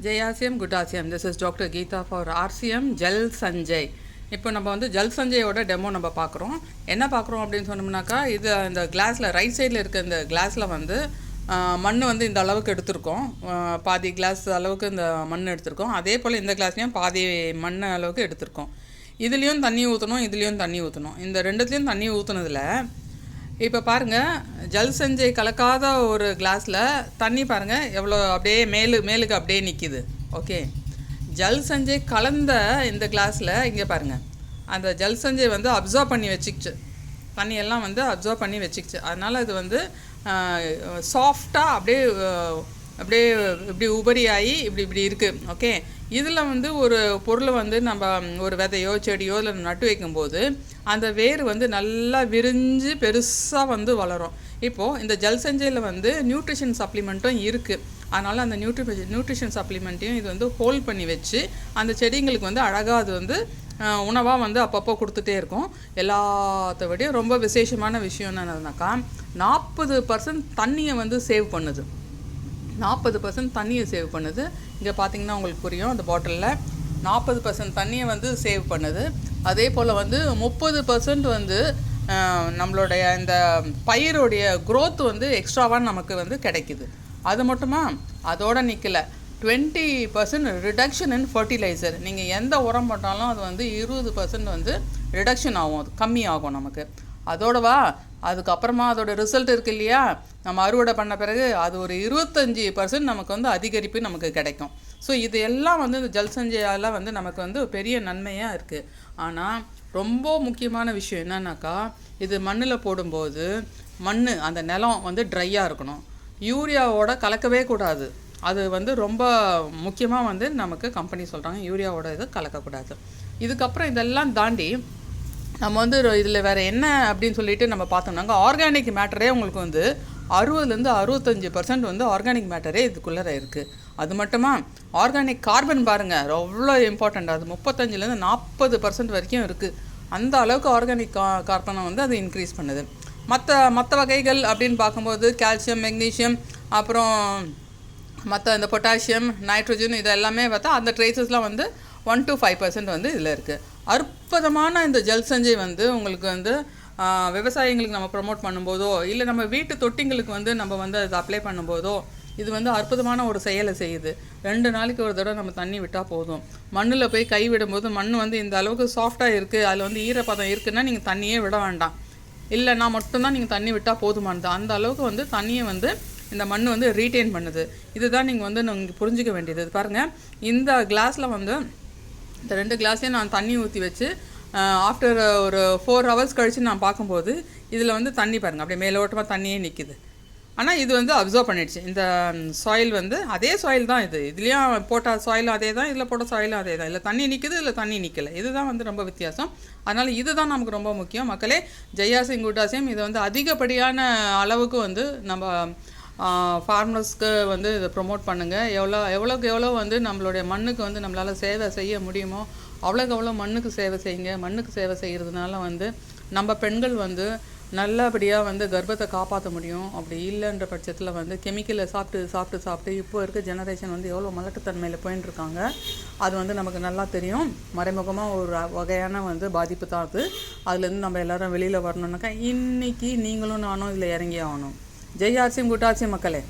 JRCM, Good RCM. This is Dr. Geeta for RCM Gel Sanjay. இப்போ நம்ம வந்து Jal சஞ்சயோட demo நம்ம பார்க்குறோம். என்ன பார்க்குறோம் அப்படின்னு சொன்னோம்னாக்கா, இது இந்த கிளாஸில் ரைட் சைடில் இருக்க இந்த கிளாஸில் வந்து மண் வந்து இந்த அளவுக்கு எடுத்திருக்கோம். பாதி கிளாஸ் அளவுக்கு இந்த மண் எடுத்திருக்கோம். அதே போல் இந்த கிளாஸ்லேயும் பாதி மண் அளவுக்கு எடுத்திருக்கோம். இதுலேயும் தண்ணி ஊற்றணும், இதுலேயும் தண்ணி ஊற்றணும். இந்த ரெண்டுத்துலேயும் தண்ணி ஊற்றுனதில் இப்போ பாருங்கள், ஜல் சஞ்சய் கலக்காத ஒரு கிளாஸில் தண்ணி பாருங்கள் எவ்வளோ அப்படியே மேலுக்கு அப்படியே நிற்கிது. ஓகே, ஜல் சஞ்சய் கலந்த இந்த கிளாஸில் இங்கே பாருங்கள், அந்த ஜல் சஞ்சய் வந்து அப்சர்வ் பண்ணி வச்சுக்கிச்சு, தண்ணியெல்லாம் வந்து அப்சர்வ் பண்ணி வச்சுக்கிச்சு. அதனால் இது வந்து சாஃப்டாக அப்படியே இப்படி உபரியாகி இப்படி இருக்குது. ஓகே, இதில் வந்து ஒரு பொருளை வந்து நம்ம ஒரு விதையோ செடியோ இல்லை நட்டு வைக்கும்போது அந்த வேர் வந்து நல்லா விரிஞ்சு பெருசாக வந்து வளரும். இப்போது இந்த ஜல் சஞ்சையில் வந்து நியூட்ரிஷன் சப்ளிமெண்ட்டும் இருக்குது. அதனால் அந்த நியூட்ரிஷன் சப்ளிமெண்ட்டையும் இது வந்து ஹோல்ட் பண்ணி வச்சு அந்த செடிங்களுக்கு வந்து அழகாக அது வந்து உணவாக வந்து அப்பப்போ கொடுத்துட்டே இருக்கும். எல்லாத்த விடையும் ரொம்ப விசேஷமான விஷயம் என்னன்னாக்கா, 40% தண்ணியை வந்து சேவ் பண்ணுது. 40% தண்ணியை சேவ் பண்ணுது. இங்கே பார்த்தீங்கன்னா உங்களுக்கு புரியும், அந்த பாட்டிலில் 40% தண்ணியை வந்து சேவ் பண்ணுது. அதே போல் வந்து 30% வந்து நம்மளுடைய இந்த பயிரோடைய க்ரோத் வந்து எக்ஸ்ட்ராவாக நமக்கு வந்து கிடைக்குது. அது மட்டுமா, அதோடு நிற்கலை, 20% ரிடக்ஷன் இன் ஃபர்டிலைசர். நீங்கள் எந்த உரம் போட்டாலும் அது வந்து 20% வந்து ரிடக்ஷன் ஆகும், அது கம்மி ஆகும் நமக்கு. அதோடவா அதுக்கப்புறமா அதோட ரிசல்ட் இருக்குது இல்லையா, நம்ம அறுவடை பண்ண பிறகு அது ஒரு 25% நமக்கு வந்து அதிகரிப்பு நமக்கு கிடைக்கும். ஸோ இது எல்லாம் வந்து இந்த ஜல் சஞ்சயால் வந்து நமக்கு வந்து பெரிய நன்மையாக இருக்குது. ஆனால் ரொம்ப முக்கியமான விஷயம் என்னன்னாக்கா, இது மண்ணில் போடும்போது அந்த நிலம் வந்து ட்ரையாக இருக்கணும். யூரியாவோட கலக்கவே கூடாது. அது வந்து ரொம்ப முக்கியமாக வந்து நமக்கு கம்பெனி சொல்கிறாங்க, யூரியாவோட இது கலக்கக்கூடாது. இதுக்கப்புறம் இதெல்லாம் தாண்டி நம்ம வந்து இதில் வேறு என்ன அப்படின்னு சொல்லிட்டு நம்ம பார்த்தோம்னாங்க, ஆர்கானிக் மேட்டரே உங்களுக்கு வந்து 60% 65% வந்து ஆர்கானிக் மேட்டரே இதுக்குள்ளே இருக்குது. அது மட்டுமா, ஆர்கானிக் கார்பன் பாருங்கள் எவ்வளோ இம்பார்ட்டண்ட், அது 35% 40% வரைக்கும் இருக்குது. அந்த அளவுக்கு ஆர்கானிக் கார்பனை வந்து அது இன்க்ரீஸ் பண்ணுது. மற்ற வகைகள் அப்படின்னு பார்க்கும்போது கால்சியம், மெக்னீஷியம், அப்புறம் மற்ற இந்த பொட்டாசியம், நைட்ரோஜன், இது எல்லாமே பார்த்தா அந்த ட்ரேசஸ்லாம் வந்து 1 to 5% வந்து இதில் இருக்குது. அற்புதமான இந்த ஜல் சஞ்சய் வந்து உங்களுக்கு வந்து விவசாயிங்களுக்கு நம்ம ப்ரமோட் பண்ணும்போதோ இல்லை நம்ம வீட்டு தொட்டிங்களுக்கு வந்து நம்ம வந்து அதை அப்ளை பண்ணும்போதோ இது வந்து அற்புதமான ஒரு செயலை செய்யுது. 2 நாளைக்கு ஒரு தடவை நம்ம தண்ணி விட்டால் போதும். மண்ணில் போய் கை விடும்போது மண் வந்து இந்த அளவுக்கு சாஃப்டாக இருக்குது, அதில் வந்து ஈரப்பதம் இருக்குன்னா நீங்கள் தண்ணியே விட வேண்டாம். இல்லைன்னா மட்டும்தான் நீங்கள் தண்ணி விட்டால் போதுமானது. அந்த அளவுக்கு வந்து தண்ணியை வந்து இந்த மண் வந்து ரீட்டைன் பண்ணுது. இதுதான் நீங்கள் வந்து நீங்கள் புரிஞ்சிக்க வேண்டியது. பாருங்கள், இந்த கிளாஸில் வந்து இந்த 2 கிளாஸையும் நான் தண்ணி ஊற்றி வச்சு ஆஃப்டர் ஒரு 4 hours கழித்து நான் பார்க்கும்போது இதில் வந்து தண்ணி பாருங்கள் அப்படியே மேலோட்டமாக தண்ணியே நிற்கிது. ஆனால் இது வந்து அப்சர்வ் பண்ணிடுச்சு. இந்த சாயில் வந்து அதே சாயில் தான், இதுலேயும் போட்ட சாயிலும் அதே தான், இதில் போட்ட சாயிலும் அதே தான். இதில் தண்ணி நிற்குது, இதில் தண்ணி நிற்கலை. இதுதான் வந்து ரொம்ப வித்தியாசம். அதனால் இதுதான் நமக்கு ரொம்ப முக்கியம். மக்களே, JRCM, Good RCM இதை வந்து அதிகப்படியான அளவுக்கு வந்து நம்ம ஃபார்மர்ஸ்க்கு வந்து இதை ப்ரொமோட் பண்ணுங்கள். எவ்வளோக்கு எவ்வளோ வந்து நம்மளுடைய மண்ணுக்கு வந்து நம்மளால் சேவை செய்ய முடியுமோ அவ்வளோக்கு எவ்வளோ மண்ணுக்கு சேவை செய்யுங்க. மண்ணுக்கு சேவை செய்கிறதுனால வந்து நம்ம பெண்கள் வந்து நல்லபடியாக வந்து கர்ப்பத்தை காப்பாற்ற முடியும். அப்படி இல்லைன்ற பட்சத்தில் வந்து கெமிக்கலை சாப்பிட்டு இப்போ இருக்க ஜெனரேஷன் வந்து எவ்வளோ மலட்டுத்தன்மையில் போயின்னு இருக்காங்க. அது வந்து நமக்கு நல்லா தெரியும். மறைமுகமாக ஒரு வகையான வந்து பாதிப்பு தான் அது. அதுலேருந்து நம்ம எல்லோரும் வெளியில் வரணுன்னாக்கா இன்றைக்கி நீங்களும் நானும் இதில் இறங்கி ஆகணும். JRCM, Good RCM மக்களே.